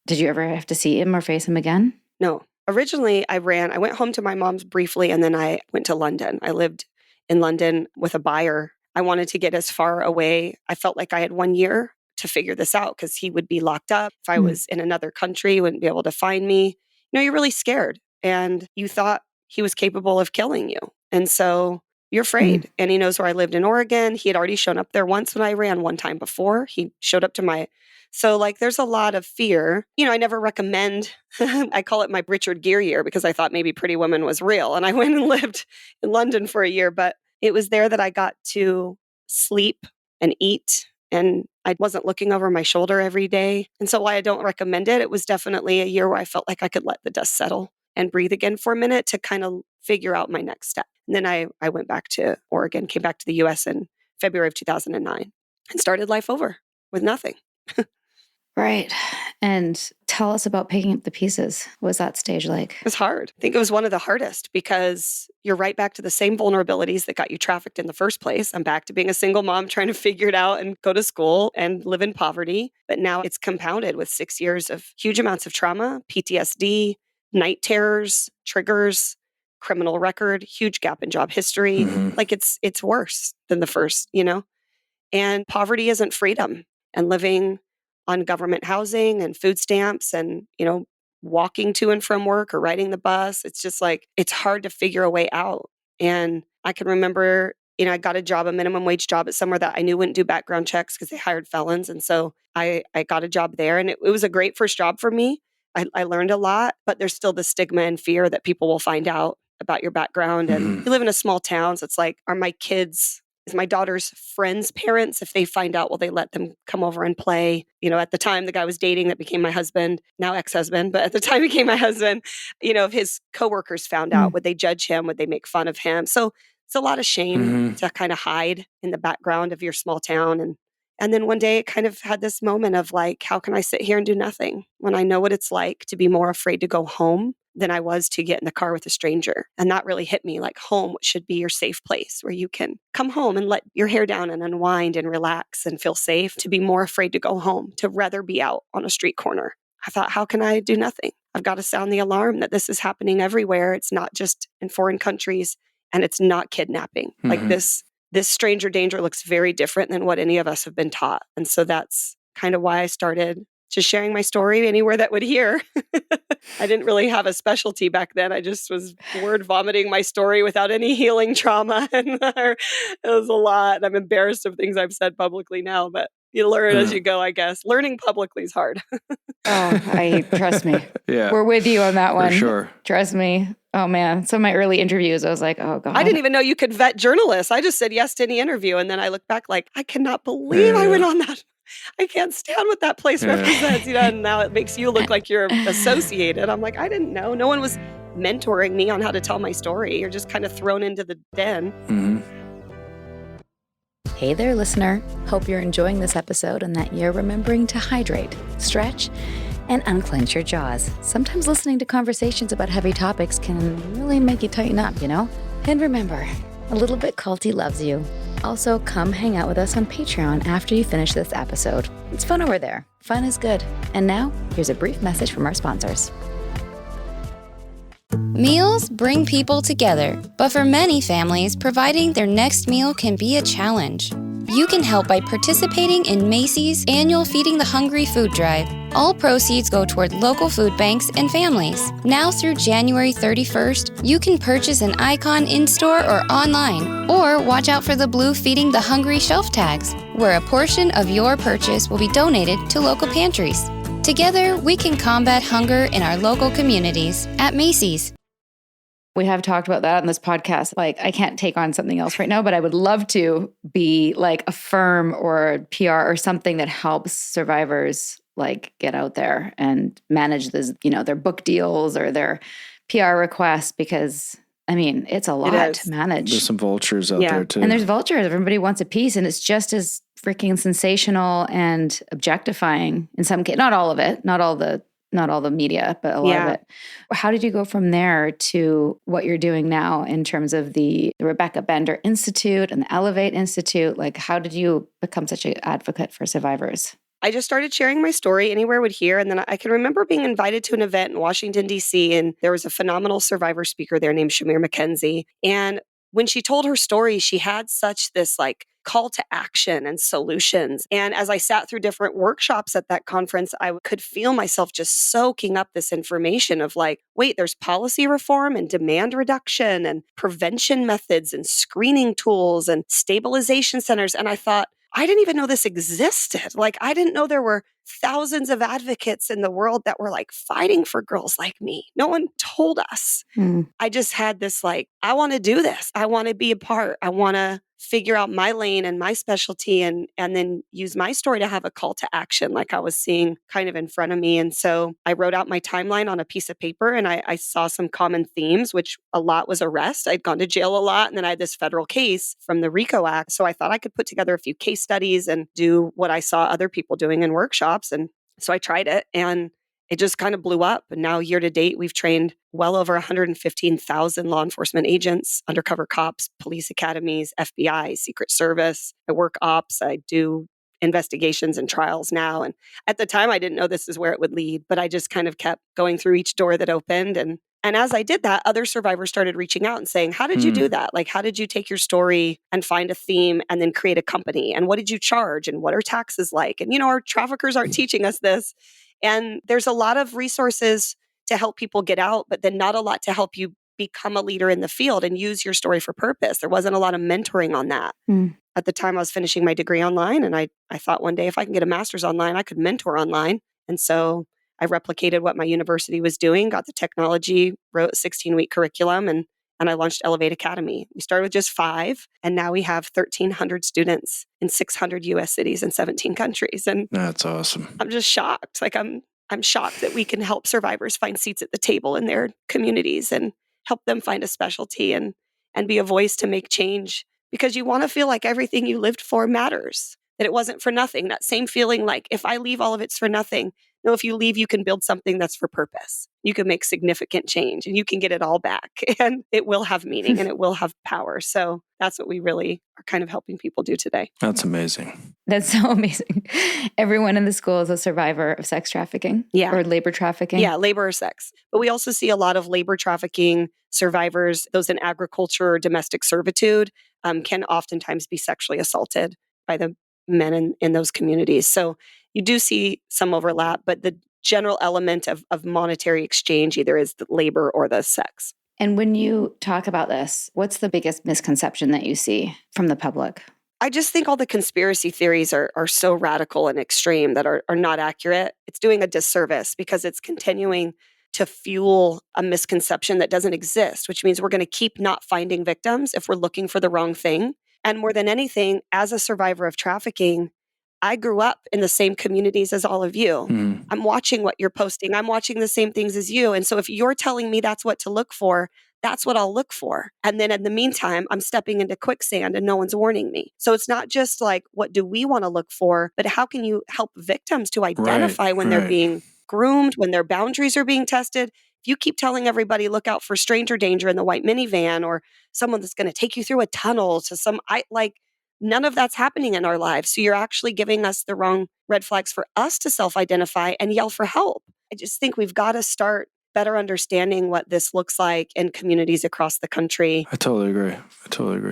did you ever have to see him or face him again? No. Originally, I went home to my mom's briefly, and then I went to London. I lived in London with a buyer. I wanted to get as far away. I felt like I had 1 year to figure this out, because he would be locked up. If I was in another country, he wouldn't be able to find me. You're really scared, and you thought he was capable of killing you. And so you're afraid. And he knows where I lived in Oregon. He had already shown up there once when I ran, one time before. He showed up to my... So like, there's a lot of fear. I never recommend, I call it my Richard Gere year, because I thought maybe Pretty Woman was real. And I went and lived in London for a year, but it was there that I got to sleep and eat. And I wasn't looking over my shoulder every day. And so why I don't recommend it, it was definitely a year where I felt like I could let the dust settle. and breathe again for a minute to kind of figure out my next step. And then I went back to Oregon, came back to the US in February of 2009 and started life over with nothing. Right. And tell us about picking up the pieces. What was that stage like? It was hard. I think it was one of the hardest because you're right back to the same vulnerabilities that got you trafficked in the first place. I'm back to being a single mom trying to figure it out and go to school and live in poverty. But now it's compounded with 6 years of huge amounts of trauma, PTSD, night terrors, triggers, criminal record, huge gap in job history. Like it's worse than the first, And poverty isn't freedom. And living on government housing and food stamps and, walking to and from work or riding the bus. It's just like, it's hard to figure a way out. And I can remember, I got a minimum wage job at somewhere that I knew wouldn't do background checks because they hired felons. And so I got a job there and it was a great first job for me. I learned a lot, but there's still the stigma and fear that people will find out about your background. And you live in a small town. So it's like, is my daughter's friends' parents, if they find out, will they let them come over and play? At the time, the guy was dating that became my husband, now ex-husband, but at the time became my husband, if his coworkers found out, would they judge him? Would they make fun of him? So it's a lot of shame to kind of hide in the background of your small town. And then one day it kind of had this moment of like, how can I sit here and do nothing when I know what it's like to be more afraid to go home than I was to get in the car with a stranger? And that really hit me, like home should be your safe place where you can come home and let your hair down and unwind and relax and feel safe, to be more afraid to go home, to rather be out on a street corner. I thought, how can I do nothing? I've got to sound the alarm that this is happening everywhere. It's not just in foreign countries and it's not kidnapping. Like this stranger danger looks very different than what any of us have been taught. And so that's kind of why I started just sharing my story anywhere that would hear. I didn't really have a specialty back then. I just was word vomiting my story without any healing trauma. And it was a lot. And I'm embarrassed of things I've said publicly now, but you learn as you go, I guess. Learning publicly is hard. Trust me. Yeah. We're with you on that one. For sure. Trust me. Oh man. Some of my early interviews, I was like, oh God. I didn't even know you could vet journalists. I just said yes to any interview. And then I look back like, I cannot believe I went on that. I can't stand what that place represents. And now it makes you look like you're associated. I'm like, I didn't know. No one was mentoring me on how to tell my story. You're just kind of thrown into the den. Hey there, listener. Hope you're enjoying this episode and that you're remembering to hydrate, stretch, and unclench your jaws. Sometimes listening to conversations about heavy topics can really make you tighten up, And remember, a little bit culty loves you. Also, come hang out with us on Patreon after you finish this episode. It's fun over there. Fun is good. And now, here's a brief message from our sponsors. Meals bring people together, but for many families, providing their next meal can be a challenge. You can help by participating in Macy's annual Feeding the Hungry food drive. All proceeds go toward local food banks and families. Now through January 31st, you can purchase an icon in-store or online, or watch out for the blue Feeding the Hungry shelf tags, where a portion of your purchase will be donated to local pantries. Together, we can combat hunger in our local communities at Macy's. We have talked about that on this podcast. Like, I can't take on something else right now, but I would love to be like a firm or PR or something that helps survivors like get out there and manage this, their book deals or their PR requests, because I mean, it's a lot to manage. There's some vultures out there too. And there's vultures. Everybody wants a piece, and it's just as freaking sensational and objectifying in some cases. Not all of it, not all the media, but a lot of it. How did you go from there to what you're doing now in terms of the Rebecca Bender Institute and the Elevate Institute? Like, how did you become such an advocate for survivors? I just started sharing my story anywhere I would hear. And then I can remember being invited to an event in Washington, D.C., and there was a phenomenal survivor speaker there named Shamir McKenzie. And when she told her story, she had such this like call to action and solutions. And as I sat through different workshops at that conference, I could feel myself just soaking up this information of like, wait, there's policy reform and demand reduction and prevention methods and screening tools and stabilization centers. And I thought, I didn't even know this existed. Like, I didn't know there were thousands of advocates in the world that were like fighting for girls like me. No one told us. I just had this like, I want to do this. I want to be a part. I want to figure out my lane and my specialty and then use my story to have a call to action like I was seeing kind of in front of me. And so I wrote out my timeline on a piece of paper and I saw some common themes, which a lot was arrest. I'd gone to jail a lot. And then I had this federal case from the RICO Act. So I thought I could put together a few case studies and do what I saw other people doing in workshops. And so I tried it and it just kind of blew up. And now year to date, we've trained well over 115,000 law enforcement agents, undercover cops, police academies, FBI, Secret Service. I work ops. I do investigations and trials now. And at the time, I didn't know this is where it would lead, but I just kind of kept going through each door that opened. And as I did that, other survivors started reaching out and saying, how did you do that? Like, how did you take your story and find a theme and then create a company? And what did you charge? And what are taxes like? And, our traffickers aren't teaching us this. And there's a lot of resources to help people get out, but then not a lot to help you become a leader in the field and use your story for purpose. There wasn't a lot of mentoring on that. At the time, I was finishing my degree online, and I thought one day if I can get a master's online, I could mentor online. And so I replicated what my university was doing, got the technology, wrote a 16-week curriculum, and I launched Elevate Academy. We started with just 5, and now we have 1,300 students in 600 U.S. cities and 17 countries. And That's awesome. I'm just shocked. Like I'm shocked that we can help survivors find seats at the table in their communities and help them find a specialty and be a voice to make change, because you want to feel like everything you lived for matters, that it wasn't for nothing. That same feeling like if I leave, all of it's for nothing. No, if you leave, you can build something that's for purpose. You can make significant change and you can get it all back and it will have meaning and it will have power. So that's what we really are kind of helping people do today. That's amazing. That's so amazing. Everyone in the school is a survivor of sex trafficking or labor trafficking. Yeah, labor or sex. But we also see a lot of labor trafficking survivors, those in agriculture or domestic servitude, can oftentimes be sexually assaulted by the men in those communities. So you do see some overlap, but the general element of monetary exchange either is the labor or the sex. And when you talk about this, what's the biggest misconception that you see from the public? I just think all the conspiracy theories are so radical and extreme that are not accurate. It's doing a disservice because it's continuing to fuel a misconception that doesn't exist, which means we're going to keep not finding victims if we're looking for the wrong thing. And more than anything, as a survivor of trafficking, I grew up in the same communities as all of you. I'm watching what you're posting. I'm watching the same things as you. And so if you're telling me that's what to look for, that's what I'll look for. And then in the meantime, I'm stepping into quicksand and no one's warning me. So it's not just like, what do we want to look for, but how can you help victims to identify when they're being groomed, when their boundaries are being tested? If you keep telling everybody, look out for stranger danger in the white minivan or someone that's going to take you through a tunnel to none of that's happening in our lives. So you're actually giving us the wrong red flags for us to self-identify and yell for help. I just think we've got to start better understanding what this looks like in communities across the country. I totally agree.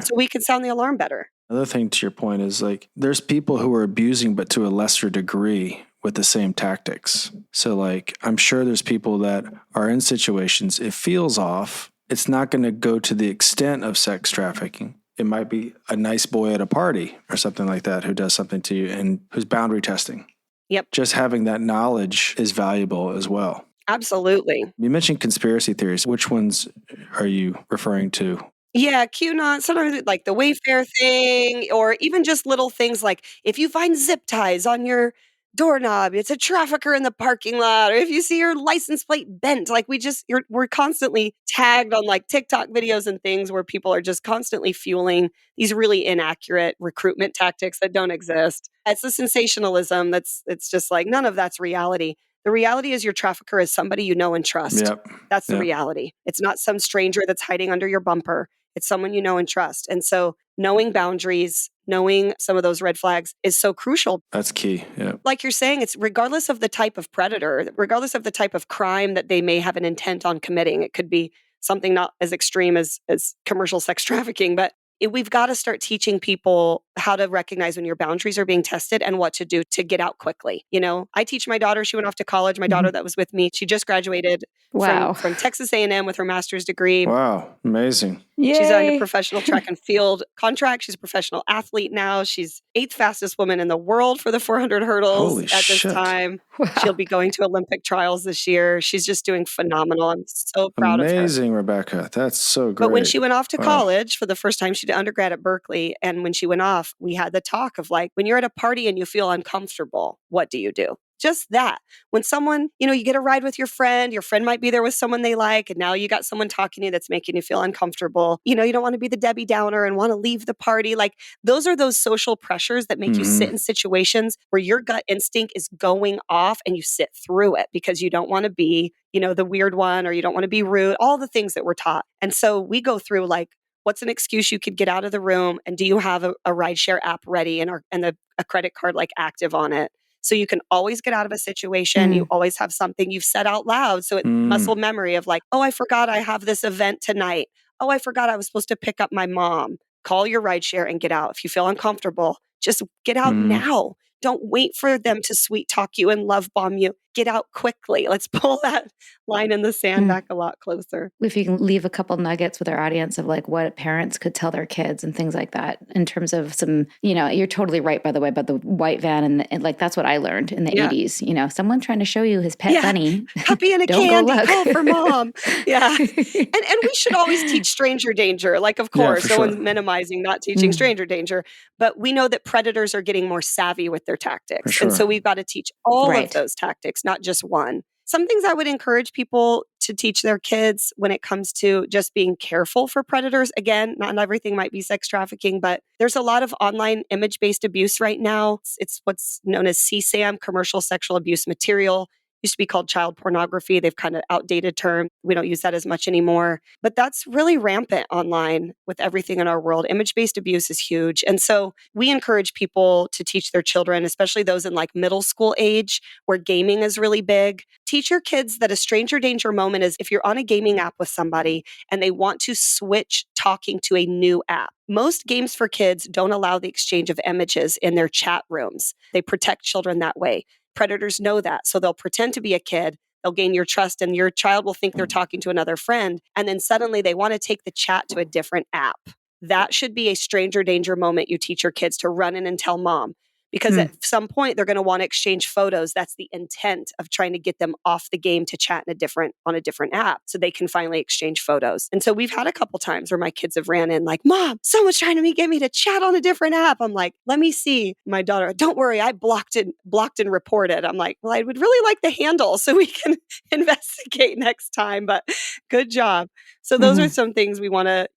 So we can sound the alarm better. Another thing to your point is like, there's people who are abusing, but to a lesser degree with the same tactics. So like, I'm sure there's people that are in situations, it feels off. It's not going to go to the extent of sex trafficking. It might be a nice boy at a party or something like that who does something to you and who's boundary testing. Yep. Just having that knowledge is valuable as well. Absolutely. You mentioned conspiracy theories. Which ones are you referring to? Yeah, QAnon, sometimes like the Wayfair thing, or even just little things like if you find zip ties on your doorknob, it's a trafficker in the parking lot, or if you see your license plate bent, like we're constantly tagged on like TikTok videos and things where people are just constantly fueling these really inaccurate recruitment tactics that don't exist. It's the sensationalism it's just like none of that's reality. The reality is your trafficker is somebody you know and trust. Yep. That's the reality. It's not some stranger that's hiding under your bumper. It's someone you know and trust. And so knowing boundaries, knowing some of those red flags is so crucial. That's key. Yeah. Like you're saying, it's regardless of the type of predator, regardless of the type of crime that they may have an intent on committing. It could be something not as extreme as commercial sex trafficking, but we've got to start teaching people how to recognize when your boundaries are being tested and what to do to get out quickly. You know, I teach my daughter, she went off to college. My daughter that was with me, she just graduated from Texas A&M with her master's degree. Wow. Amazing. She's on a Yay. professional track and field contract. She's a professional athlete now. She's 8th fastest woman in the world for the 400 hurdles Holy at this shit. time. Wow. She'll be going to Olympic trials this year. She's just doing phenomenal. I'm so proud of her. Amazing, Rebecca. That's so great. But when she went off to Wow. college for the first time, she did undergrad at Berkeley. And when she went off, we had the talk of like, when you're at a party and you feel uncomfortable, what do you do? Just that. When someone, you get a ride with your friend might be there with someone they like, and now you got someone talking to you that's making you feel uncomfortable. You don't want to be the Debbie Downer and want to leave the party. Like, those are those social pressures that make you sit in situations where your gut instinct is going off and you sit through it because you don't want to be, the weird one, or you don't want to be rude, all the things that we're taught. And so we go through like, what's an excuse you could get out of the room? And do you have a rideshare app ready and a credit card like active on it? So you can always get out of a situation. You always have something you've said out loud. So it's muscle memory of like, oh, I forgot I have this event tonight. Oh, I forgot I was supposed to pick up my mom. Call your rideshare and get out. If you feel uncomfortable, just get out now. Don't wait for them to sweet talk you and love bomb you. Get out quickly. Let's pull that line in the sand back a lot closer. If you can leave a couple nuggets with our audience of like what parents could tell their kids and things like that in terms of some, you're totally right, by the way, about the white van. And like, that's what I learned in the 80s. Someone trying to show you his pet bunny. Puppy in a Don't candy. go look. Call for mom. Yeah. And we should always teach stranger danger. Like, of course, no one's minimizing not teaching stranger danger. But we know that predators are getting more savvy with their tactics. And so we've got to teach all of those tactics, not just one. Some things I would encourage people to teach their kids when it comes to just being careful for predators. Again, not everything might be sex trafficking, but there's a lot of online image-based abuse right now. It's what's known as CSAM, commercial sexual abuse material. Used to be called child pornography. They've kind of outdated term. We don't use that as much anymore. But that's really rampant online with everything in our world. Image-based abuse is huge. And so we encourage people to teach their children, especially those in like middle school age where gaming is really big. Teach your kids that a stranger danger moment is if you're on a gaming app with somebody and they want to switch talking to a new app. Most games for kids don't allow the exchange of images in their chat rooms. They protect children that way. Predators know that. So they'll pretend to be a kid. They'll gain your trust and your child will think they're talking to another friend. And then suddenly they want to take the chat to a different app. That should be a stranger danger moment you teach your kids to run in and tell mom. Because at some point they're going to want to exchange photos. That's the intent of trying to get them off the game to chat on a different app so they can finally exchange photos. And so we've had a couple times where my kids have ran in like, Mom, someone's trying to get me to chat on a different app. I'm like, let me see. My daughter, don't worry, I blocked and reported. I'm like, well, I would really like the handle so we can investigate next time, but good job. So those are some things we want to,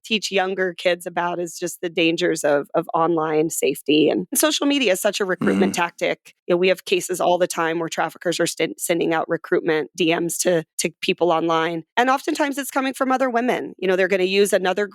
teach younger kids about, is just the dangers of online safety. And social media is such a recruitment tactic. We have cases all the time where traffickers are sending out recruitment DMs to people online. And oftentimes it's coming from other women. They're going to use a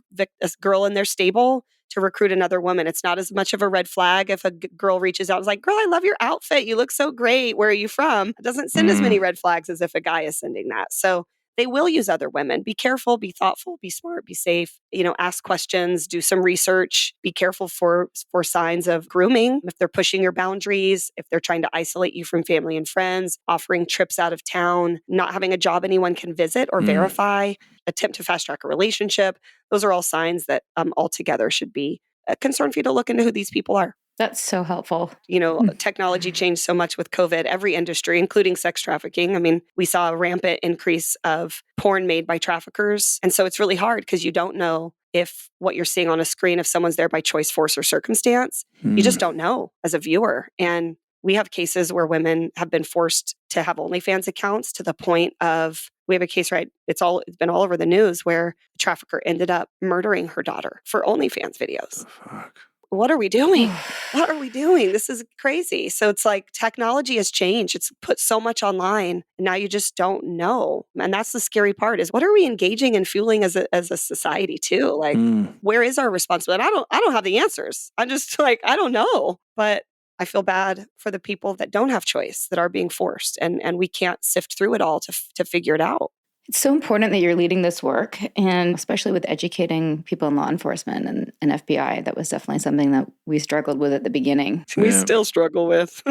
girl in their stable to recruit another woman. It's not as much of a red flag if a girl reaches out and is like, girl, I love your outfit. You look so great. Where are you from? It doesn't send as many red flags as if a guy is sending that. So they will use other women. Be careful, be thoughtful, be smart, be safe, ask questions, do some research, be careful for signs of grooming. If they're pushing your boundaries, if they're trying to isolate you from family and friends, offering trips out of town, not having a job anyone can visit or verify, attempt to fast track a relationship. Those are all signs that altogether should be a concern for you to look into who these people are. That's so helpful. Technology changed so much with COVID, every industry, including sex trafficking. I mean, we saw a rampant increase of porn made by traffickers. And so it's really hard because you don't know if what you're seeing on a screen, if someone's there by choice, force, or circumstance. You just don't know as a viewer. And we have cases where women have been forced to have OnlyFans accounts to the point of, we have a case, right? It's been all over the news where the trafficker ended up murdering her daughter for OnlyFans videos. Oh, fuck. What are we doing? What are we doing? This is crazy. So it's like technology has changed. It's put so much online. And now you just don't know. And that's the scary part, is what are we engaging and fueling as a society too? Like, where is our responsibility? I don't have the answers. I'm just like, I don't know. But I feel bad for the people that don't have choice, that are being forced. And we can't sift through it all to figure it out. It's so important that you're leading this work, and especially with educating people in law enforcement and FBI. That was definitely something that we struggled with at the beginning. We still struggle with.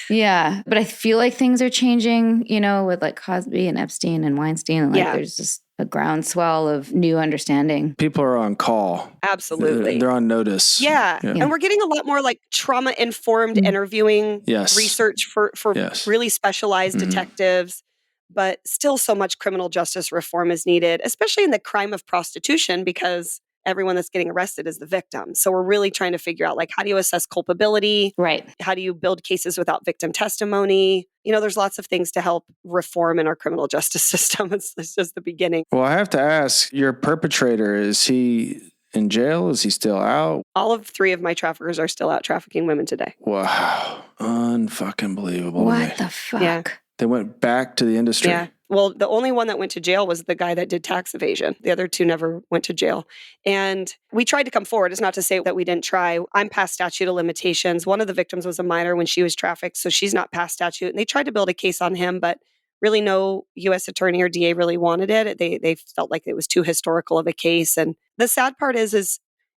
Yeah. But I feel like things are changing, with like Cosby and Epstein and Weinstein. And like there's just a groundswell of new understanding. People are on call. Absolutely. They're on notice. Yeah. And we're getting a lot more like trauma-informed interviewing research for really specialized detectives. But still so much criminal justice reform is needed, especially in the crime of prostitution, because everyone that's getting arrested is the victim. So we're really trying to figure out, like, how do you assess culpability? Right. How do you build cases without victim testimony? There's lots of things to help reform in our criminal justice system. It's just the beginning. Well, I have to ask, your perpetrator, is he in jail? Is he still out? All of 3 of my traffickers are still out trafficking women today. Wow. Unfucking believable. What the fuck? Yeah. They went back to the industry. Yeah. Well, the only one that went to jail was the guy that did tax evasion. The other 2 never went to jail. And we tried to come forward. It's not to say that we didn't try. I'm past statute of limitations. One of the victims was a minor when she was trafficked, so she's not past statute. And they tried to build a case on him, but really no U.S. attorney or DA really wanted it. They felt like it was too historical of a case. And the sad part is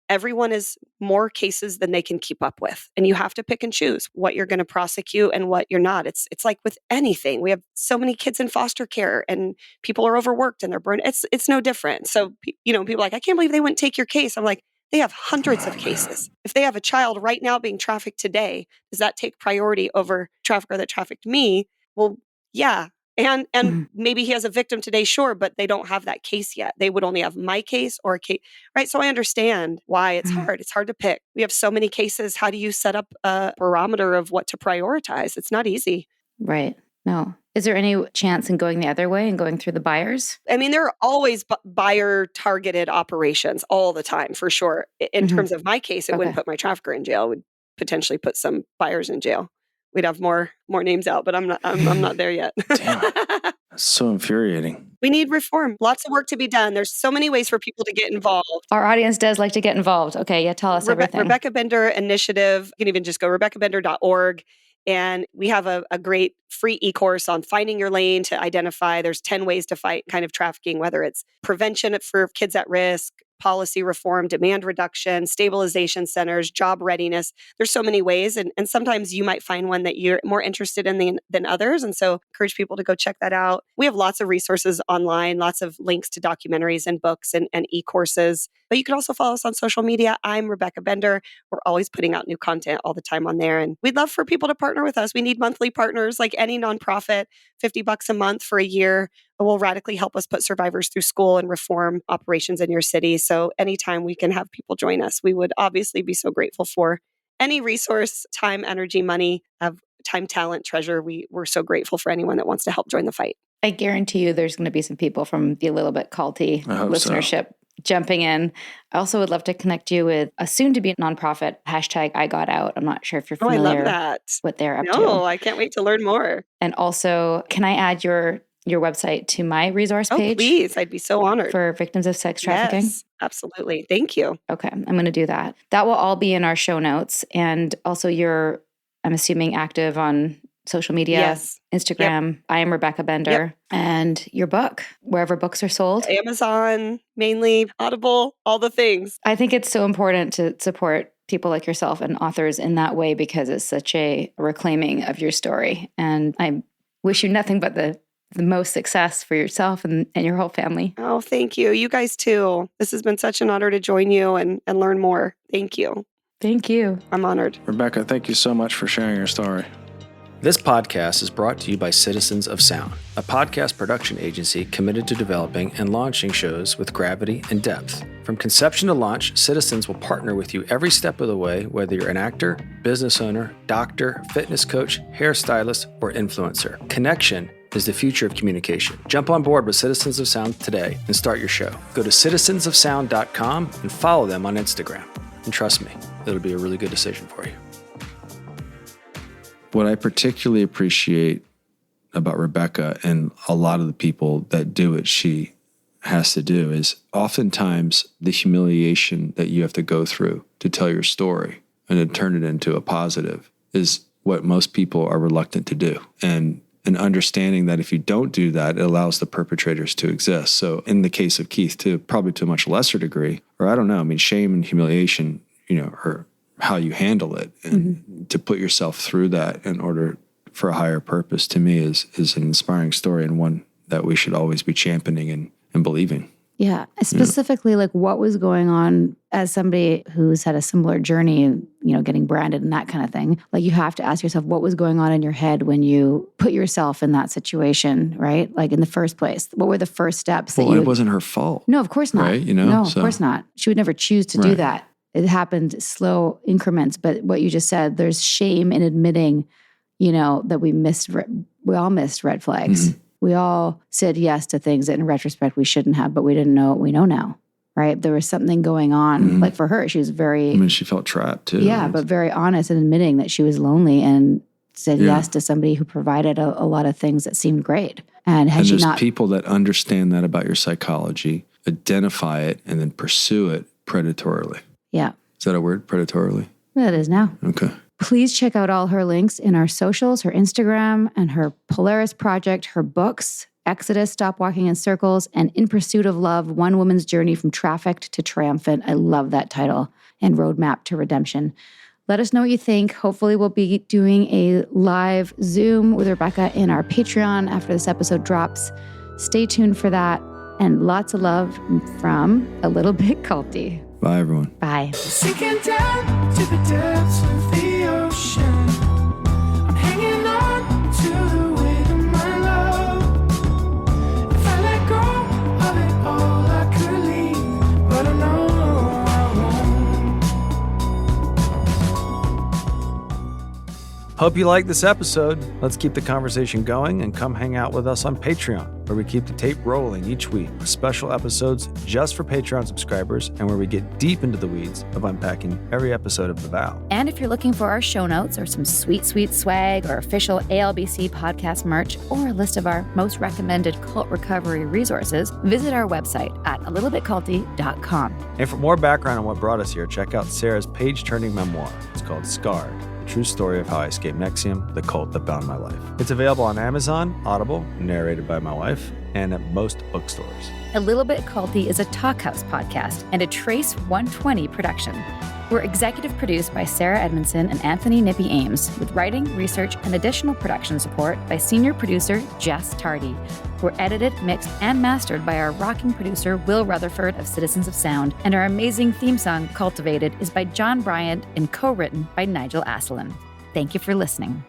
everyone is more cases than they can keep up with. And you have to pick and choose what you're going to prosecute and what you're not. It's like with anything. We have so many kids in foster care and people are overworked and they're burned. It's no different. So, people are like, I can't believe they wouldn't take your case. I'm like, they have hundreds of cases. If they have a child right now being trafficked today, does that take priority over trafficker that trafficked me? Well, yeah. And maybe he has a victim today, sure, but they don't have that case yet. They would only have my case or a case, right? So I understand why it's hard. It's hard to pick. We have so many cases. How do you set up a barometer of what to prioritize? It's not easy. Right. No. Is there any chance in going the other way and going through the buyers? I mean, there are always buyer-targeted operations all the time, for sure. In terms of my case, it wouldn't put my trafficker in jail. It would potentially put some buyers in jail. We'd have more names out, but I'm not there yet. Damn. That's so infuriating. We need reform. Lots of work to be done. There's so many ways for people to get involved. Our audience does like to get involved. Okay, yeah, tell us everything. Rebecca Bender Initiative. You can even just go RebeccaBender.org. And we have a great free e-course on finding your lane to identify. There's 10 ways to fight kind of trafficking, whether it's prevention for kids at risk, policy reform, demand reduction, stabilization centers, job readiness. There's so many ways. And sometimes you might find one that you're more interested in than others. And so encourage people to go check that out. We have lots of resources online, lots of links to documentaries and books and e-courses. But you can also follow us on social media. I'm Rebecca Bender. We're always putting out new content all the time on there. And we'd love for people to partner with us. We need monthly partners like any nonprofit, $50 a month for a year. Will radically help us put survivors through school and reform operations in your city. So anytime we can have people join us, we would obviously be so grateful for any resource, time, energy, money, time, talent, treasure. We're so grateful for anyone that wants to help join the fight. I guarantee you there's going to be some people from the A Little Bit Culty listenership jumping in. I also would love to connect you with a soon-to-be nonprofit, #IGotOut. I'm not sure if you're familiar I love that. What they're up to. No, I can't wait to learn more. And also, can I add your website to my resource page? Oh, please. I'd be so honored. For victims of sex trafficking? Yes, absolutely. Thank you. Okay, I'm going to do that. That will all be in our show notes. And also you're, I'm assuming, active on social media, yes. Instagram. Yep. I am Rebecca Bender. Yep. And your book, wherever books are sold. Amazon, mainly, Audible, all the things. I think it's so important to support people like yourself and authors in that way because it's such a reclaiming of your story. And I wish you nothing but the most success for yourself and your whole family. Oh, thank you. You guys too. This has been such an honor to join you and learn more. Thank you. Thank you. I'm honored. Rebecca, thank you so much for sharing your story. This podcast is brought to you by Citizens of Sound, a podcast production agency committed to developing and launching shows with gravity and depth. From conception to launch, Citizens will partner with you every step of the way, whether you're an actor, business owner, doctor, fitness coach, hairstylist, or influencer. Connection is the future of communication. Jump on board with Citizens of Sound today and start your show. Go to citizensofsound.com and follow them on Instagram. And trust me, it'll be a really good decision for you. What I particularly appreciate about Rebecca and a lot of the people that do what she has to do is oftentimes the humiliation that you have to go through to tell your story and to turn it into a positive is what most people are reluctant to do. And understanding that if you don't do that, it allows the perpetrators to exist. So in the case of Keith, too, probably to a much lesser degree, or I don't know, I mean, shame and humiliation, are how you handle it. And to put yourself through that in order for a higher purpose, to me, is an inspiring story and one that we should always be championing and believing. Yeah. Specifically, like what was going on as somebody who's had a similar journey, you know, getting branded and that kind of thing. Like you have to ask yourself what was going on in your head when you put yourself in that situation, right? Like in the first place, what were the first steps? Well, it wasn't her fault. No, of course not. Right? You know, no, of course not. She would never choose to do that. It happened slow increments. But what you just said, there's shame in admitting, you know, that we all missed red flags. We all said yes to things that in retrospect we shouldn't have, but we didn't know what we know now, right? There was something going on. Like for her, she was very... I mean, she felt trapped too. Yeah, but very honest in admitting that she was lonely and said yes to somebody who provided a lot of things that seemed great. And had she there's not... people that understand that about your psychology, identify it, and then pursue it predatorily. Yeah. Is that a word, predatorily? That is now. Okay. Please check out all her links in our socials, her Instagram and her Polaris project, her books, Exodus, Stop Walking in Circles, and In Pursuit of Love, One Woman's Journey from Trafficked to Triumphant. I love that title. And Roadmap to Redemption. Let us know what you think. Hopefully we'll be doing a live Zoom with Rebecca in our Patreon after this episode drops. Stay tuned for that. And lots of love from A Little Bit Culty. Bye, everyone. Bye. Sinking down to the depths of the ocean. I'm hanging on to the weight of my love. If I let go of it all, I could leave, but I know I won't. Hope you liked this episode. Let's keep the conversation going and come hang out with us on Patreon, where we keep the tape rolling each week with special episodes just for Patreon subscribers and where we get deep into the weeds of unpacking every episode of The Vow. And if you're looking for our show notes or some sweet, sweet swag or official ALBC podcast merch or a list of our most recommended cult recovery resources, visit our website at alittlebitculty.com. And for more background on what brought us here, check out Sarah's page-turning memoir. It's called Scarred, the true story of how I escaped NXIVM, the cult that bound my life. It's available on Amazon, Audible, narrated by my wife, and at most bookstores. A Little Bit Culty is a Talkhouse podcast and a Trace 120 production. We're executive produced by Sarah Edmondson and Anthony Nippy Ames, with writing, research, and additional production support by senior producer Jess Tardy. We're edited, mixed, and mastered by our rocking producer Will Rutherford of Citizens of Sound, and our amazing theme song, Cultivated, is by John Bryant and co-written by Nigel Asselin. Thank you for listening.